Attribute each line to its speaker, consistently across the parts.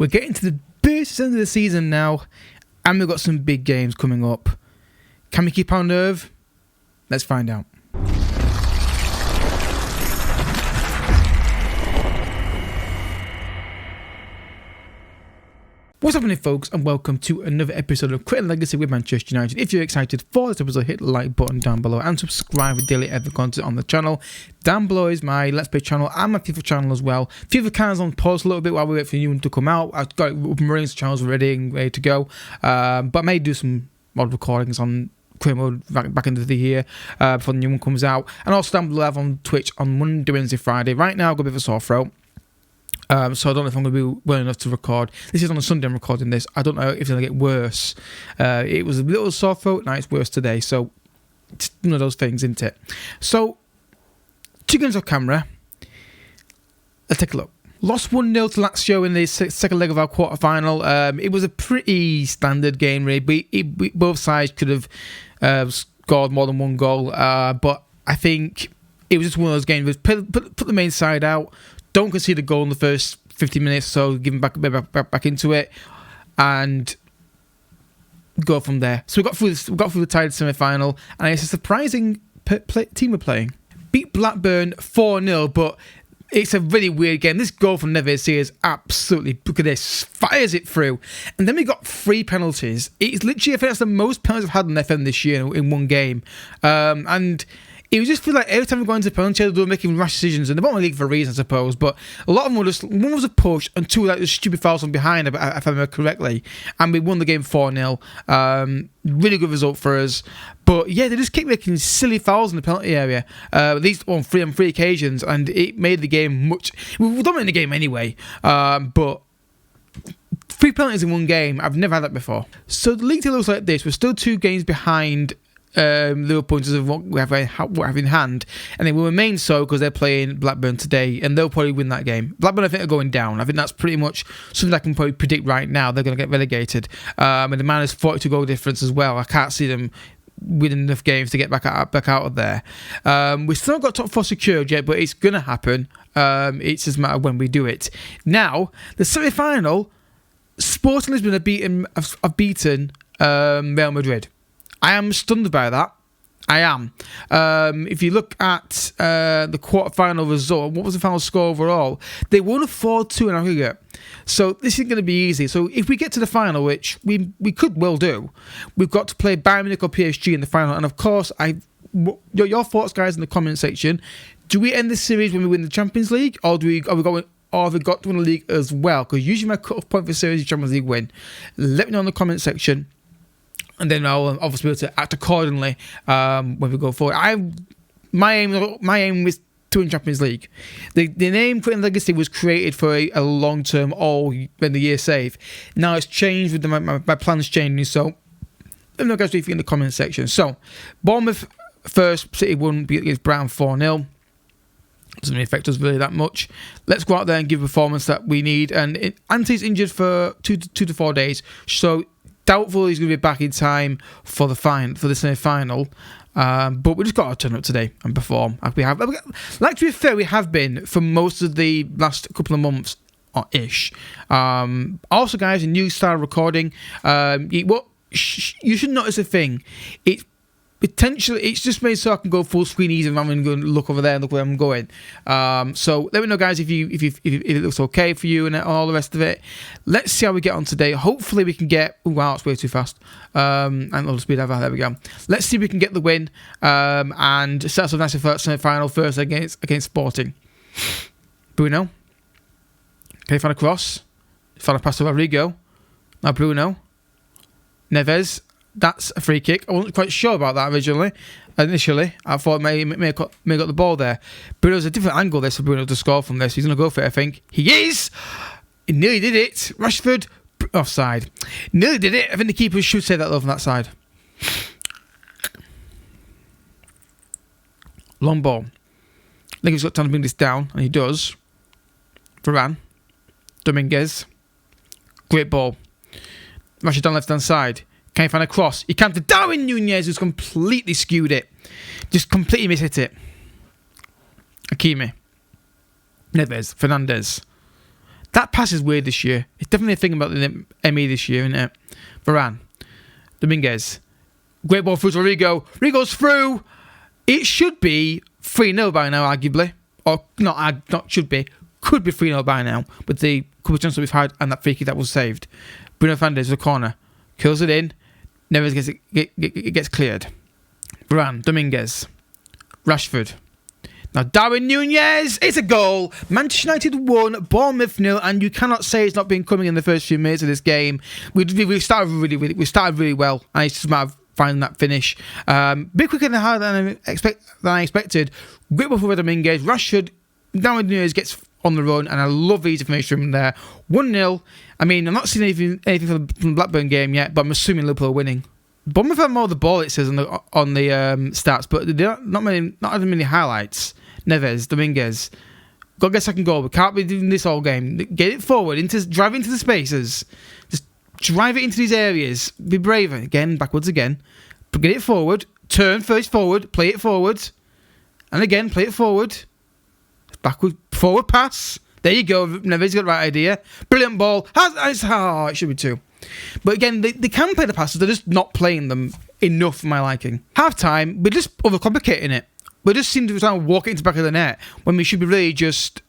Speaker 1: We're getting to the business end of the season now, and we've got some big games coming up. Can we keep our nerve? Let's find out. What's happening, folks, and welcome to another episode of Creating Legacy with Manchester United. If you're excited for this episode, hit the like button down below and subscribe for daily ever content on the channel. Down below is my Let's Play channel and my FIFA channel as well. FIFA channel's on pause a little bit while we wait for the new one to come out. I've got Marines channels ready to go, but I may do some mod recordings on career mode back into the year before the new one comes out. And also down below on Twitch on Monday, Wednesday, Friday. Right now I've got a bit of a sore throat. So I don't know if I'm going to be well enough to record. This is on a Sunday I'm recording this. I don't know if it's going to get worse. It was a little sore throat, now it's worse today. So it's one of those things, isn't it? So, 2 games off camera. Let's take a look. Lost 1-0 to Lazio in the second leg of our quarter-final. It was a pretty standard game, really. Both sides could have scored more than one goal. But I think it was just one of those games. Put the main side out. Don't concede a goal in the first 50 minutes, so give them back into it, and go from there. So we got through the tied semi-final, and it's a surprising team we're playing. Beat Blackburn 4-0, but it's a really weird game. This goal from Neves here is absolutely, look at this, fires it through. And then we got 3 penalties. It's literally, I think that's the most penalties I've had on FM this year in one game. And it was just feel like every time we go into penalty, they were making rash decisions, and they're not in the league for a reason, I suppose. But a lot of them were just, one was a push, and 2 like stupid fouls from behind, if I remember correctly. And we won the game 4-0. Really good result for us. But yeah, they just kept making silly fouls in the penalty area, at least on three occasions, and it made the game much. We were dominating the game anyway, but 3 penalties in one game, I've never had that before. So the league table looks like this. We're still 2 games behind Liverpool in terms of what we have in hand, and they will remain so because they're playing Blackburn today, and they'll probably win that game. Blackburn, I think, are going down. I think that's pretty much something I can probably predict right now. They're going to get relegated, and the minus 42 goal difference as well. I can't see them winning enough games to get back out of there. We've still not got top 4 secured yet, but it's going to happen. It's just a matter of when we do it. Now, the semi-final, Sporting Lisbon have beaten Real Madrid. I am stunned by that. I am. If you look at the quarter-final result, what was the final score overall? They won a 4-2 in aggregate. So this isn't going to be easy. So if we get to the final, which we could well do, we've got to play Bayern Munich or PSG in the final. And of course, your thoughts, guys, in the comment section. Do we end this series when we win the Champions League, or have we got to win the league as well? Because usually my cut-off point for series is Champions League win. Let me know in the comment section. And then I'll obviously be able to act accordingly when we go forward. My aim was to win Champions League. The name Creating Legacy was created for a long-term, when the year save. Now it's changed with my plans changing. So let me know, guys, what you think in the comment section. So Bournemouth first, City won against Brighton 4-0. Doesn't really affect us really that much. Let's go out there and give a performance that we need. And Ante's injured for 2 to 4 days, so doubtful he's going to be back in time for the semi-final. But we just got to turn up today and perform. Like to be fair, we have been for most of the last couple of months ish. Also, guys, a new style of recording. What you should notice a thing. It's just made so I can go full screen easy rather than go and look over there and look where I'm going. So let me know, guys, if it looks okay for you and all the rest of it. Let's see how we get on today. Hopefully we can get. Oh, wow, it's way too fast. And all the speed ever. There we go. Let's see if we can get the win and set us up nicely for semi-final first against Sporting. Bruno. Okay, find a cross. Find a pass to Rodrigo. Now Bruno. Neves. That's a free kick. I wasn't quite sure about that initially. I thought may have got the ball there. Bruno's a different angle there for Bruno to score from this. He's going to go for it, I think. He is! He nearly did it. Rashford, offside. Nearly did it. I think the keeper should say that though from that side. Long ball. I think he's got time to bring this down, and he does. Varane. Dominguez. Great ball. Rashford down left-hand side. Can he find a cross? He can't to Darwin Nunez, who's completely skewed it. Just completely mishit it. Hakimi. Neves. Fernandes. That pass is weird this year. It's definitely a thing about the ME this year, isn't it? Varane. Dominguez. Great ball through to Rodrigo. Rodrigo's through. It should be 3-0 by now, arguably. Or not should be. Could be 3-0 by now. With the couple of chances we've had and that free kick that was saved. Bruno Fernandes, the corner. Curls it in. Never gets cleared. Varane. Dominguez. Rashford. Now Darwin Nunez, it's a goal. Manchester United 1, Bournemouth 0, and you cannot say it's not been coming in the first few minutes of this game. We started really well, and it's just a matter of finding that finish. Bit quicker than I expected. Great ball for Dominguez. Rashford, Darwin Nunez gets on the run, and I love these information from there. 1-0. I mean, I'm not seeing anything from the Blackburn game yet, but I'm assuming Liverpool are winning. Bournemouth have more of the ball, it says on the stats, but not as many highlights. Neves, Dominguez, got to get a second goal. We can't be doing this all game. Get it forward, drive into the spaces. Just drive it into these areas. Be brave again, backwards again. But get it forward. Turn first forward. Play it forward, and again play it forward. Backward, forward pass. There you go. Neves got the right idea. Brilliant ball. It should be 2. But again, they can play the passes. They're just not playing them enough for my liking. Half time, we're just overcomplicating it. We just seem to be trying to walk it into the back of the net when we should be really just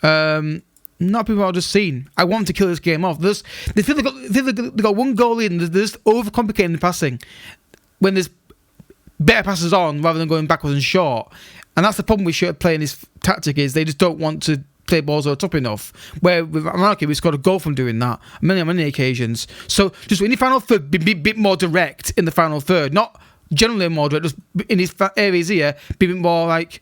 Speaker 1: not people are just seen. I want to kill this game off. They feel they got one goal in. They're just overcomplicating the passing when there's better passes on rather than going backwards and short. And that's the problem we should play in this tactic is they just don't want to play balls over the top enough. Where with America, we scored a goal from doing that on many occasions. So just in the final third, be a bit more direct in the final third, not generally more direct, just in these areas here, be a bit more like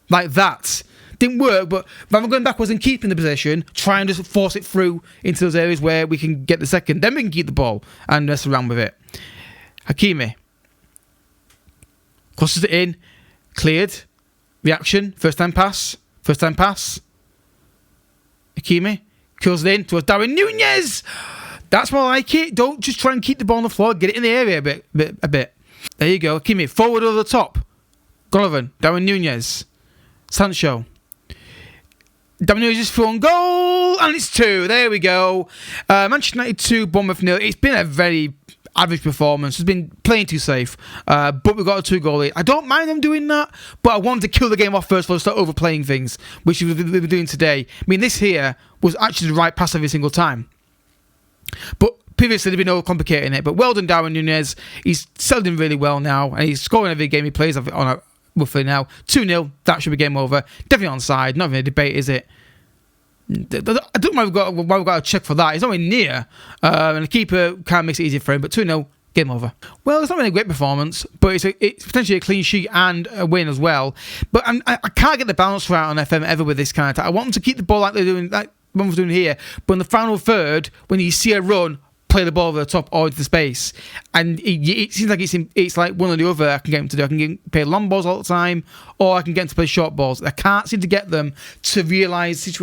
Speaker 1: that. Didn't work, but rather than going backwards and keeping the possession, try and just force it through into those areas where we can get the second. Then we can keep the ball and mess around with it. Hakimi crosses it in, cleared, reaction, first time pass. Hakimi curls it in towards Darwin Nunez. That's more like it. Don't just try and keep the ball on the floor. Get it in the area a bit. There you go. Hakimi forward over the top. Golovin, Darwin Nunez, Sancho. Darwin Nunez is through on goal, and it's 2. There we go. Manchester United 2, Bournemouth 0. It's been a very average performance. It's been playing too safe, but we've got a 2-goal lead. I don't mind them doing that, but I wanted to kill the game off first before I start overplaying things, which we were doing today. I mean, this here was actually the right pass every single time. But previously they've been overcomplicating it. But well done, Darwin Nunez. He's settled in really well now, and he's scoring every game he plays on a roughly now. 2-0, that should be game over. Definitely onside, not even a debate, is it? I don't know why we've got to check for that. He's nowhere near, and the keeper can't make it easier for him. But 2-0, game over. Well, it's not really a great performance, but it's potentially a clean sheet and a win as well. But I can't get the balance right on FM ever with this kind of attack. I want them to keep the ball like they're doing, like what we're doing here. But in the final third, when you see a run, play the ball over the top or into the space, and it seems like it's like one or the other. I can get them to do. I can play long balls all the time, or I can get them to play short balls. I can't seem to get them to realise have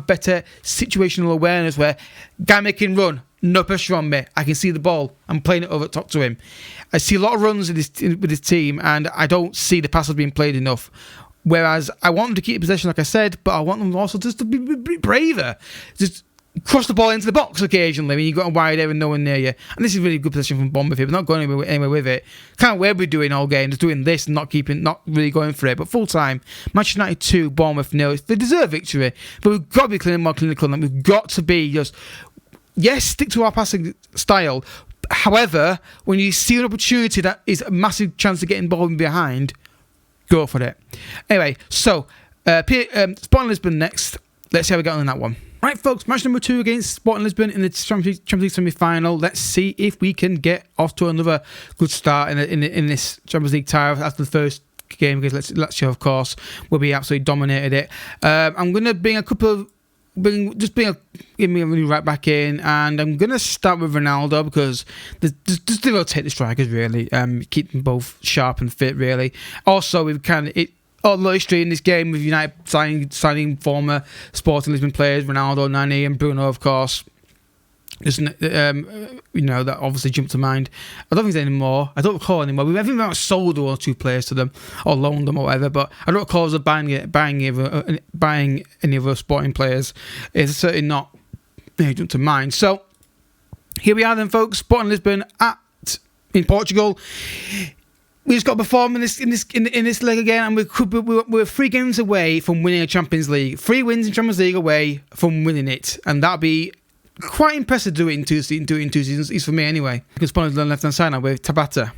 Speaker 1: better situational awareness where guy making run, no pressure on me. I can see the ball. I'm playing it over the top to him. I see a lot of runs with this team, and I don't see the passes being played enough. Whereas I want them to keep possession, like I said, but I want them also just to be braver. Just cross the ball into the box occasionally when you've got a wide area and no one near you. And this is really good position from Bournemouth here. We're not going anywhere with it. Kind of where we're doing all game, just doing this and not really going for it. But full time, Manchester United 2, Bournemouth 0. They deserve victory, but we've got to be more clinical than we've got to be just, yes, stick to our passing style. However, when you see an opportunity that is a massive chance of getting ball behind, go for it. Anyway, so Sporting Lisbon next. Let's see how we get on in that one. Right, folks, match number 2 against Sporting Lisbon in the Champions League semi-final. Let's see if we can get off to another good start in this Champions League tie after the first game against Lazio, of course, where we absolutely dominated it. I'm going to bring me right back in, and I'm going to start with Ronaldo because just to rotate the strikers, really. Keep them both sharp and fit, really. Also, we've history in this game with United signing former Sporting Lisbon players, Ronaldo, Nani and Bruno, of course. That obviously jumped to mind. I don't think there's any more. I don't recall anymore. We haven't sold one or two players to them or loaned them or whatever, but I don't recall us buying any other sporting players. It's certainly not jumped to mind. So here we are then, folks. Sporting Lisbon in Portugal. We just got to perform in this leg again, and we're 3 games away from winning a Champions League. 3 wins in Champions League away from winning it, and that'd be quite impressive to do it in 2 seasons, at least for me anyway. Because Spawn's on the left hand side now with Tabata.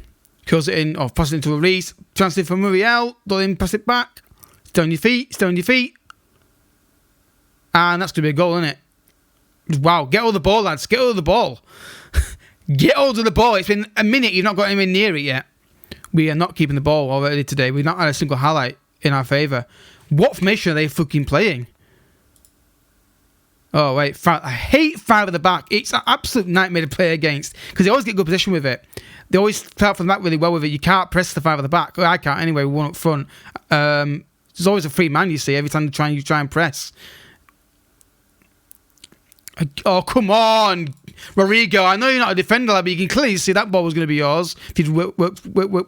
Speaker 1: Curls it in, or passes it into a Reese. Transfer from Muriel. Don't even pass it back. Stay on your feet. And that's going to be a goal, isn't it? Wow, get hold of the ball, lads. Get hold of the ball. Get hold of the ball. It's been a minute, you've not got anywhere near it yet. We are not keeping the ball already today. We've not had a single highlight in our favour. What formation are they fucking playing? Oh, wait. I hate 5 at the back. It's an absolute nightmare to play against because they always get good position with it. They always start from the back really well with it. You can't press the 5 at the back. Well, I can't anyway. We one up front. There's always a free man, you see, every time you try and press. Oh, come on, Rodrigo. I know you're not a defender, but you can clearly see that ball was going to be yours. If you'd work.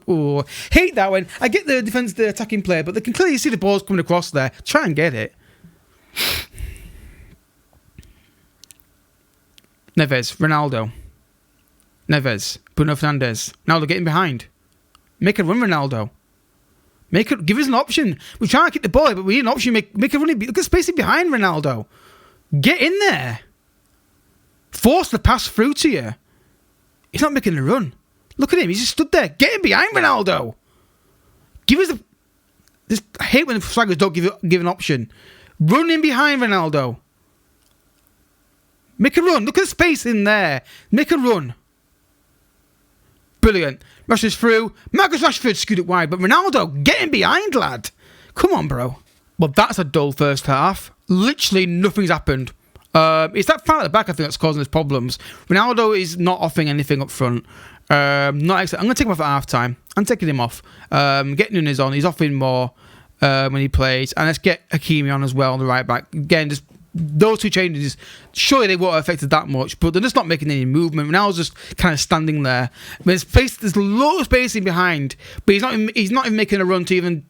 Speaker 1: Oh. Hate that when I get the defense, the attacking player, but they can clearly see the ball's coming across there. Try and get it. Neves, Ronaldo. Neves, Bruno Fernandes. Ronaldo getting behind. Make a run, Ronaldo. Give us an option. We're trying to kick the ball, but we need an option. Make a run. Look at spacing behind Ronaldo. Get in there. Force the pass through to you. He's not making a run. Look at him. He's just stood there. Get him behind Ronaldo. Give us I hate when strikers don't give an option. Run in behind Ronaldo. Make a run. Look at the space in there. Make a run. Brilliant. Rashford's through. Marcus Rashford screwed it wide, but Ronaldo, get him behind, lad. Come on, bro. Well, that's a dull first half. Literally nothing's happened. It's that foul at the back, I think, that's causing us problems. Ronaldo is not offering anything up front. I'm going to take him off at half time. I'm taking him off. Getting Nunes on. He's offering more when he plays. And let's get Hakimi on as well on the right back. Again, just those 2 changes, surely they won't have affected that much, but they're just not making any movement. Ronaldo's just kind of standing there. There's loads of spacing behind, but he's not even making a run to even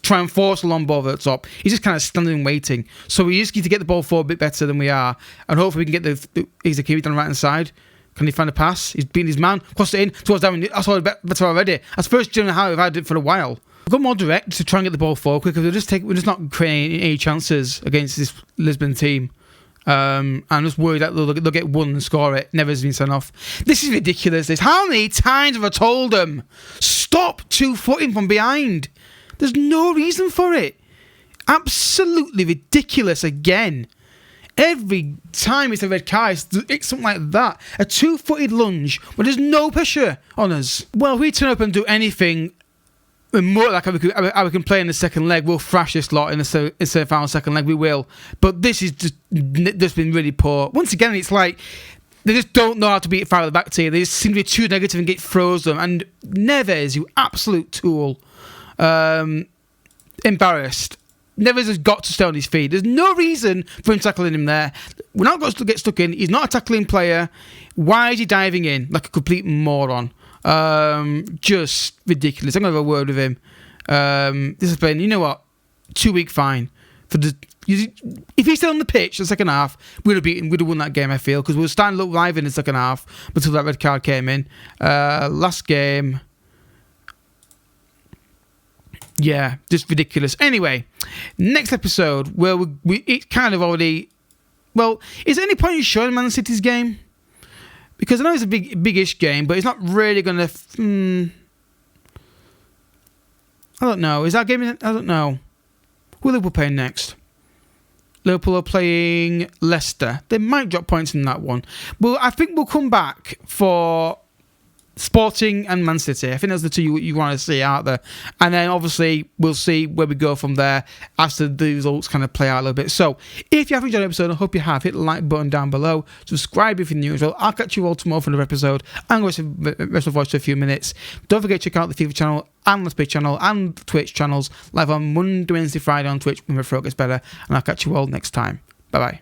Speaker 1: try and force a long ball over the top. He's just kind of standing and waiting. So we just need to get the ball forward a bit better than we are, and hopefully we can get he's the Hakimi down the right hand side. Can he find a pass? He's beating his man, crossed it in towards Darwin. That's all better already. That's the first general how I've had it for a while. We've got more direct to try and get the ball forward quicker. We're just not creating any chances against this Lisbon team. I'm just worried that they'll get one and score it. Never has been sent off. This is ridiculous. How many times have I told them? Stop 2-footing from behind. There's no reason for it. Absolutely ridiculous again. Every time it's a red card, it's something like that. A 2-footed lunge where there's no pressure on us. Well, if we turn up and do anything more like how we can play in the second leg, we'll thrash this lot in the semi-final second leg, we will. But this is just been really poor. Once again, it's like they just don't know how to beat fire at the back tier. They just seem to be too negative and get froze them. And Neves, you absolute tool. Embarrassed. Neves has got to stay on his feet. There's no reason for him tackling him there. We're not going to get stuck in. He's not a tackling player. Why is he diving in like a complete moron? Just ridiculous. I'm going to have a word with him. This has been, you know what, 2-week fine. If he's still on the pitch in the second half, we'd have won that game, I feel, because we were starting to look live in the second half until that red card came in. Last game. Yeah, just ridiculous. Anyway, next episode, where it's kind of already... Well, is there any point in showing Man City's game? Because I know it's a big-ish game, but it's not really going to... I don't know. Is that game... I don't know. Who are Liverpool playing next? Liverpool are playing Leicester. They might drop points in that one. Well, I think we'll come back for Sporting and Man City. I think that's the two you want to see out there. And then obviously we'll see where we go from there after the results kind of play out a little bit. So if you have enjoyed the episode, I hope you have. Hit the like button down below. Subscribe if you're new as well. I'll catch you all tomorrow for another episode. I'm going to rest of the voice for a few minutes. Don't forget to check out the FIFA channel and Let's Play channel and Twitch channels live on Monday, Wednesday, Friday on Twitch when my throat gets better. And I'll catch you all next time. Bye bye.